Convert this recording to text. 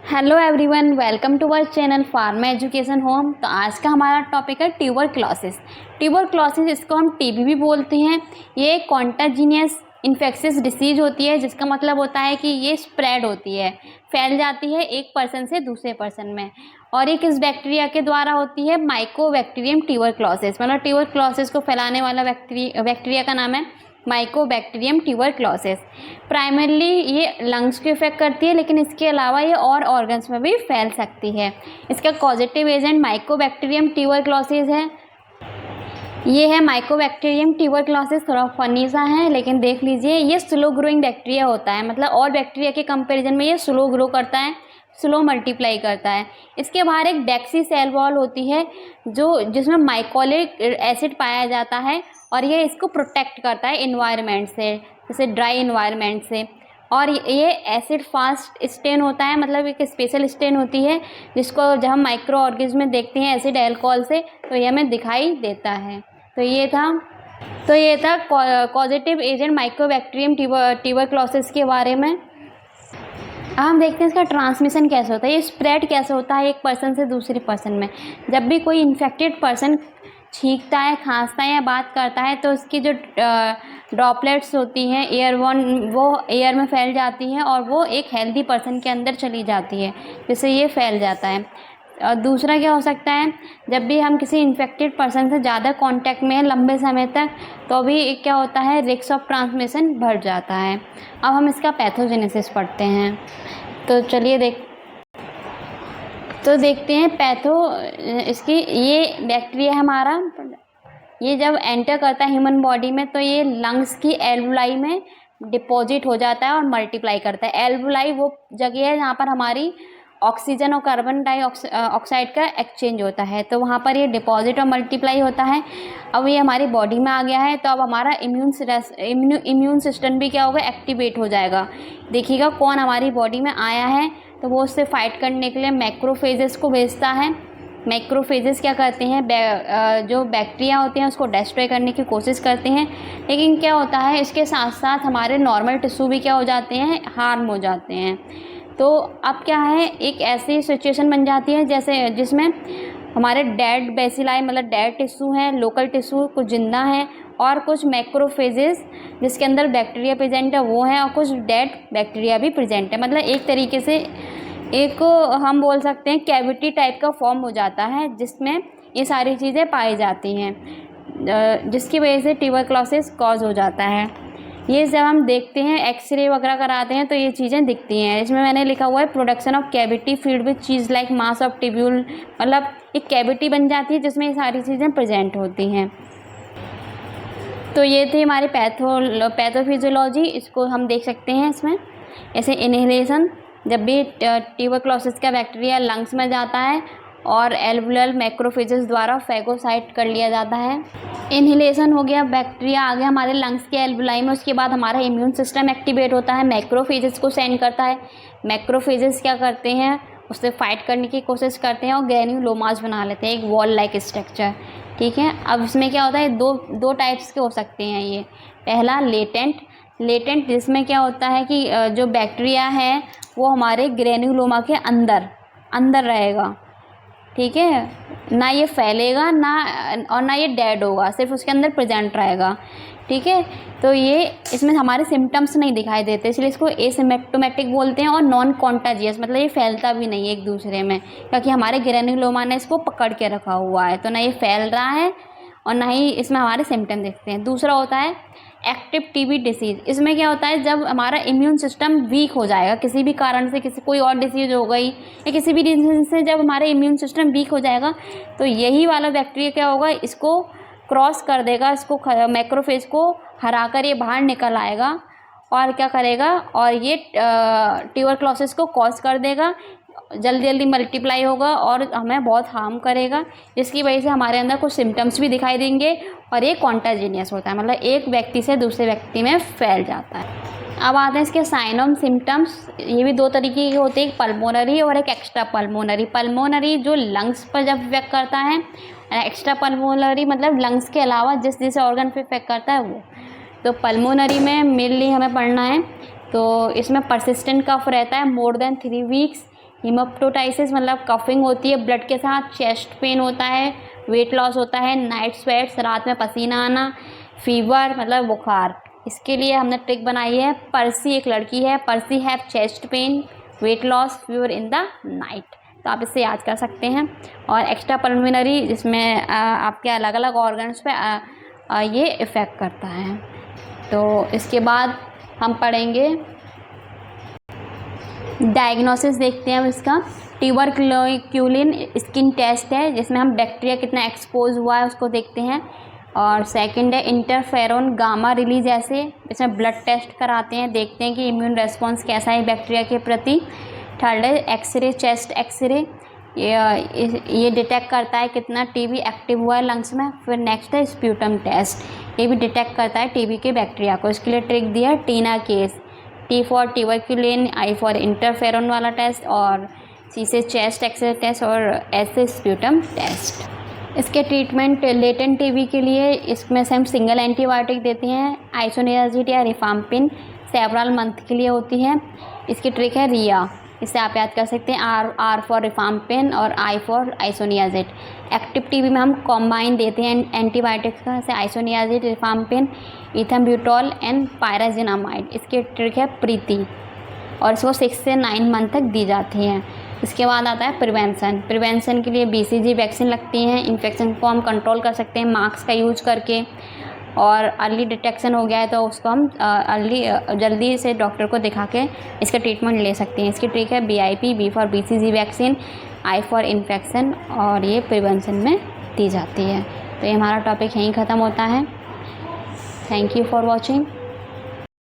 Hello everyone, welcome to our channel Pharma Education Home. तो आज का हमारा टॉपिक है ट्यूबरक्लोसिस। ट्यूबरक्लोसिस, इसको हम टीबी भी बोलते हैं। ये एक कॉन्टाजीनियस इन्फेक्शियस डिसीज होती है, जिसका मतलब होता है कि ये स्प्रेड होती है, फैल जाती है एक पर्सन से दूसरे पर्सन में। और ये किस बैक्टीरिया के द्वारा होती है? Mycobacterium tuberculosis. मतलब ट्यूबरक्लोसिस को फैलाने वाला बैक्टीरिया का नाम है माइकोबैक्टीरियम ट्यूबरक्लोसिस। प्राइमरली ये लंग्स को इफेक्ट करती है, लेकिन इसके अलावा ये और ऑर्गन्स में भी फैल सकती है। इसका कॉजेटिव एजेंट माइकोबैक्टीरियम ट्यूबरक्लोसिस है। ये है माइकोबैक्टीरियम ट्यूबरक्लोसिस। थोड़ा फनी सा है, लेकिन देख लीजिए, ये स्लो ग्रोइंग बैक्टीरिया होता है। मतलब और बैक्टीरिया के कंपैरिजन में ये स्लो ग्रो करता है, स्लो मल्टीप्लाई करता है। इसके बाहर एक डेक्सी सेल वॉल होती है जिसमें माइकोलिक एसिड पाया जाता है, और ये इसको प्रोटेक्ट करता है इन्वायरमेंट से, जैसे ड्राई इन्वायरमेंट से। और ये एसिड फास्ट स्टेन होता है, मतलब एक स्पेशल स्टेन होती है जिसको जब हम माइक्रो ऑर्गेनिज्म में देखते हैं एसिड अल्कोहल से, तो ये हमें दिखाई देता है। तो ये था कॉजेटिव एजेंट माइकोबैक्टीरियम ट्यूबरक्लोसिस के बारे में। अब हम देखते हैं इसका ट्रांसमिशन कैसे होता है, ये स्प्रेड कैसे होता है एक पर्सन से दूसरे पर्सन में। जब भी कोई इन्फेक्टेड पर्सन छींकता है, खांसता है या बात करता है, तो उसकी जो ड्रॉपलेट्स होती हैं एयरबॉर्न, वो एयर में फैल जाती हैं और वो एक हेल्दी पर्सन के अंदर चली जाती है, जिससे ये फैल जाता है। और दूसरा क्या हो सकता है, जब भी हम किसी इन्फेक्टेड पर्सन से ज़्यादा कांटेक्ट में हैं लंबे समय तक, तो भी क्या होता है, रिस्क ऑफ ट्रांसमिशन बढ़ जाता है। अब हम इसका पैथोजेनेसिस पढ़ते हैं। तो चलिए देखते हैं इसकी। ये बैक्टीरिया हमारा, ये जब एंटर करता है ह्यूमन बॉडी में, तो ये लंग्स की एल्वुलाई में डिपॉजिट हो जाता है और मल्टीप्लाई करता है। एल्वुलाई वो जगह है जहाँ पर हमारी ऑक्सीजन और कार्बन डाइऑक्साइड का एक्सचेंज होता है, तो वहाँ पर ये डिपॉजिट और मल्टीप्लाई होता है। अब ये हमारी बॉडी में आ गया है, तो अब हमारा इम्यून सिस्टम भी क्या होगा, एक्टिवेट हो जाएगा। देखिएगा कौन हमारी बॉडी में आया है, तो वो उससे फाइट करने के लिए मैक्रोफेजेस को भेजता है। मैक्रोफेजेस क्या करते हैं, जो बैक्टीरिया होते हैं उसको डिस्ट्रॉय करने की कोशिश करते हैं, लेकिन क्या होता है, इसके साथ साथ हमारे नॉर्मल टिश्यू भी क्या हो जाते हैं, हार्म हो जाते हैं। तो अब क्या है, एक ऐसी सिचुएशन बन जाती है जैसे जिसमें हमारे डेड बेसिलाई, मतलब डेड टिश्यू हैं, लोकल टिश्यू कुछ जिंदा हैं, और कुछ मैक्रोफेजेस जिसके अंदर बैक्टीरिया प्रेजेंट है वो हैं, और कुछ डेड बैक्टीरिया भी प्रेजेंट है। मतलब एक तरीके से एक हम बोल सकते हैं कैविटी टाइप का फॉर्म हो जाता है, जिसमें ये सारी चीज़ें पाई जाती हैं, जिसकी वजह से ट्यूबरक्लोसिस कॉज हो जाता है। ये जब हम देखते हैं, एक्सरे वगैरह कराते हैं, तो ये चीज़ें दिखती हैं। इसमें मैंने लिखा हुआ है production of cavity field with cheese like mass of tubule, मतलब एक कैविटी बन जाती है जिसमें ये सारी चीज़ें प्रेजेंट होती हैं। तो ये थी हमारी पैथोफिजियोलॉजी। इसको हम देख सकते हैं इसमें, ऐसे इनहेलेशन, जब भी ट्यूबरक्लोसिस का बैक्टीरिया लंग्स में जाता है और एल्वुलर मैक्रोफेजेस द्वारा फैगोसाइट कर लिया जाता है। इनहेलेशन हो गया, बैक्टीरिया आ गया हमारे लंग्स के एल्वुलाई में, उसके बाद हमारा इम्यून सिस्टम एक्टिवेट होता है, मैक्रोफेजेस को सेंड करता है। मैक्रोफेजेस क्या करते हैं, उससे फाइट करने की कोशिश करते हैं और ग्रेन्युलोमास बना लेते हैं, एक वॉल लाइक स्ट्रक्चर। ठीक है, अब इसमें क्या होता है, दो टाइप्स के हो सकते हैं ये। पहला लेटेंट जिसमें क्या होता है कि जो बैक्टीरिया है वो हमारे ग्रेन्युलोमा के अंदर रहेगा। ठीक है, ना ये फैलेगा ना ये डेड होगा, सिर्फ उसके अंदर प्रेजेंट रहेगा। ठीक है, तो ये इसमें हमारे सिम्टम्स नहीं दिखाई देते, इसलिए इसको एसिम्प्टोमेटिक बोलते हैं। और नॉन कॉन्टाजियस, मतलब ये फैलता भी नहीं एक दूसरे में, क्योंकि हमारे ग्रेन्युलोमा ने इसको पकड़ के रखा हुआ है, तो ना ये फैल रहा है और ना ही इसमें हमारे सिम्टम दिखते हैं। दूसरा होता है एक्टिव टीबी डिसीज़। इसमें क्या होता है, जब हमारा इम्यून सिस्टम वीक हो जाएगा किसी भी कारण से, कोई और डिसीज़ हो गई या किसी भी रीज़न से जब हमारा इम्यून सिस्टम वीक हो जाएगा, तो यही वाला बैक्टीरिया क्या होगा, इसको क्रॉस कर देगा, इसको मैक्रोफेज को हरा कर ये बाहर निकल आएगा और क्या करेगा, और ये ट्यूबरक्लोसिस को कॉज कर देगा, जल्दी मल्टीप्लाई होगा और हमें बहुत हार्म करेगा, जिसकी वजह से हमारे अंदर कुछ सिम्टम्स भी दिखाई देंगे और ये कॉन्टाजीनियस होता है, मतलब एक व्यक्ति से दूसरे व्यक्ति में फैल जाता है। अब आते हैं इसके साइन ऑफ सिम्टम्स। ये भी दो तरीके के होते हैं, एक पल्मोनरी और एक एक्स्ट्रा पल्मोनरी। पल्मोनरी जो लंग्स पर जब इफेक्ट करता है, एक्स्ट्रा पल्मोनरी मतलब लंग्स के अलावा जिस ऑर्गन पर इफेक्ट करता है वो। तो पल्मोनरी में मेनली हमें पढ़ना है, तो इसमें परसिस्टेंट कफ रहता है मोर देन 3 वीक्स, हीमोप्टोटाइसिस मतलब कफिंग होती है ब्लड के साथ, चेस्ट पेन होता है, वेट लॉस होता है, नाइट स्वेट्स रात में पसीना आना, फीवर मतलब बुखार। इसके लिए हमने ट्रिक बनाई है। पर्सी एक लड़की है, Percy have chest pain, weight loss, fever in the night, तो आप इससे याद कर सकते हैं। और एक्स्ट्रा पल्मोनरी जिसमें आपके अलग अलग ऑर्गन्स पे ये इफ़ेक्ट करता है। तो इसके बाद हम पढ़ेंगे डायग्नोसिस, देखते हैं अब इसका। ट्यूबरक्यूलिन स्किन टेस्ट है जिसमें हम बैक्टीरिया कितना एक्सपोज हुआ है उसको देखते हैं। और सेकंड है इंटरफेरोन गामा रिलीज, ऐसे इसमें ब्लड टेस्ट कराते हैं, देखते हैं कि इम्यून रेस्पॉन्स कैसा है बैक्टीरिया के प्रति। थर्ड है एक्सरे, चेस्ट एक्सरे, ये डिटेक्ट करता है कितना टीबी एक्टिव हुआ है लंग्स में। फिर नेक्स्ट है स्प्यूटम टेस्ट, ये भी डिटेक्ट करता है टीबी के बैक्टीरिया को। इसके लिए ट्रिक दिया Tina case, T for tuberculin, I for interferon वाला टेस्ट, और सी से चेस्ट एक्सरे टेस्ट, और एस से स्प्यूटम टेस्ट। इसके ट्रीटमेंट लेटेंट टीबी के लिए इसमें से हम सिंगल एंटीबायोटिक देते हैं, आइसोनियाज़िड या रिफाम्पिन, सेवरल मंथ के लिए होती है। इसकी ट्रिक है रिया, इससे आप याद कर सकते हैं, आर फॉर रिफाम्पिन और I for isoniazid. Active TB में हम कॉम्बाइन देते हैं एंटीबायोटिक्स का, जैसे आइसोनियाज़िड, रिफाम्पिन, इथम्ब्यूटॉल एंड पायराजिनामाइड। इसकी ट्रिक है प्रीति, और इसको 6 से 9 मंथ तक दी जाती है। इसके बाद आता है प्रिवेंशन। प्रिवेंशन के लिए BCG वैक्सीन लगती हैं। इन्फेक्शन को हम कंट्रोल कर सकते हैं मास्क का यूज करके, और अर्ली डिटेक्शन हो गया है तो उसको हम जल्दी से डॉक्टर को दिखा के इसका ट्रीटमेंट ले सकते हैं। इसकी ट्रिक है BIP, B for BCG vaccine, I for infection, और ये प्रिवेंशन में दी जाती है। तो ये हमारा टॉपिक यहीं ख़त्म होता है। Thank you for watching.